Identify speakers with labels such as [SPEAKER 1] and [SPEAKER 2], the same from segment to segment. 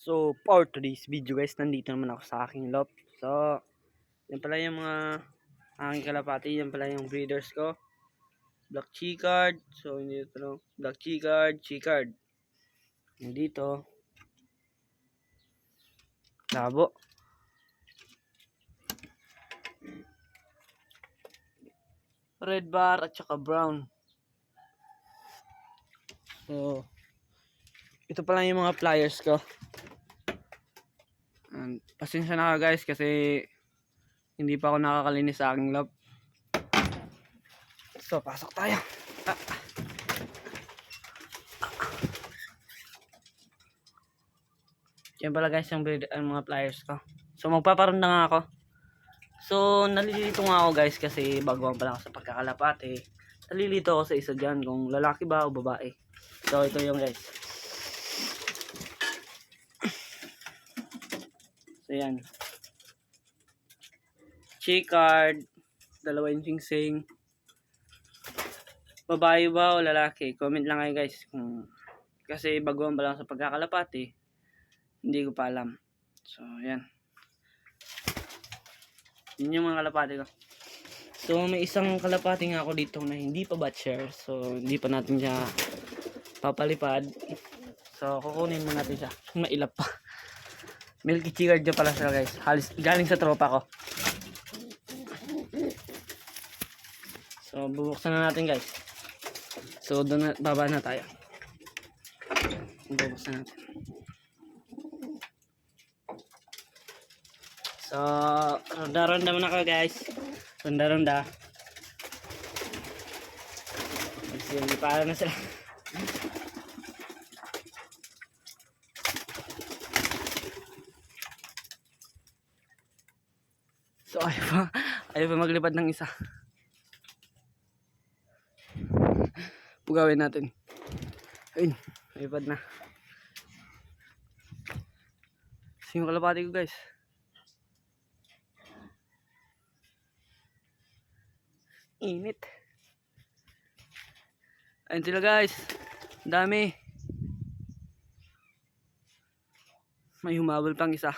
[SPEAKER 1] So, for today's video guys, nandito naman ako sa aking loft. So, yan pala yung mga aking kalapati. Yan pala yung breeders ko. Black Chicard. So, hindi ito no. Black Chicard, Chicard. Nandito. Labo. Red bar at saka brown. So, ito pala yung mga flyers ko. And, pasensya na ka guys kasi hindi pa ako nakakalinis sa aking loft. So, pasok tayo. Yan pala guys yung mga flyers ko. So, magpaparanda nga ako. So, nalilito nga ako guys kasi baguhan pa lang ako sa pagkakalapate. Nalilito ako sa isa dyan kung lalaki ba o babae. So, ito yung guys. So, yan. Chicard. Dalawa yung singsing. Babae ba o lalaki? Comment lang kayo guys. Kasi baguhan pa lang sa pagkakalapate. Hindi ko pa alam. So, yan. Yun yung mga kalapate ko. So, may isang kalapate nga ako dito na hindi pa batcher. So, hindi pa natin siya papalipad. So, kukunin mo natin siya. Mailap pa. Milky Chicard dyan pala siya guys. Halos galing sa tropa ko. So, bubuksan na natin guys. So, doon na, baba na tayo. Bubuksan natin. So, ronda-ronda muna ako guys. Ronda-ronda. Sige, para na sila. So, ayaw pa maglipad ng isa. Pugawin natin. Ayun, lipad na. Kasi yung kalapati ko guys. Init. Ayun sila guys. Dami. May humabol pang isa.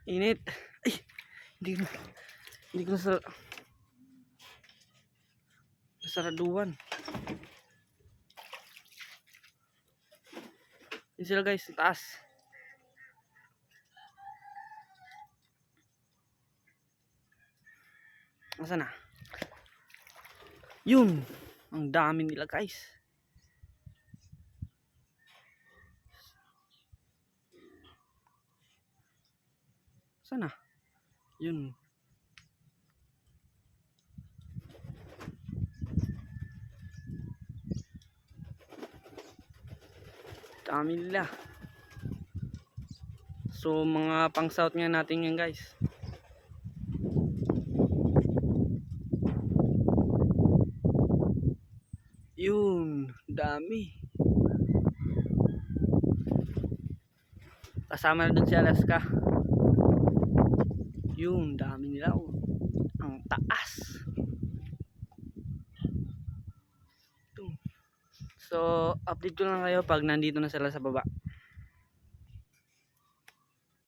[SPEAKER 1] Init. Ay, hindi ko nasaraduan. Ayun sila guys, sa taas. Nasaan na? Yun. Ang dami nila guys. Sana? Yun. Dami nila. So, mga pang south nga natin yan guys. Yun. Dami. Kasama na dun si Alaska. Yun, dami nila. Oh. Ang taas. So, update ko lang kayo pag nandito na sila sa baba.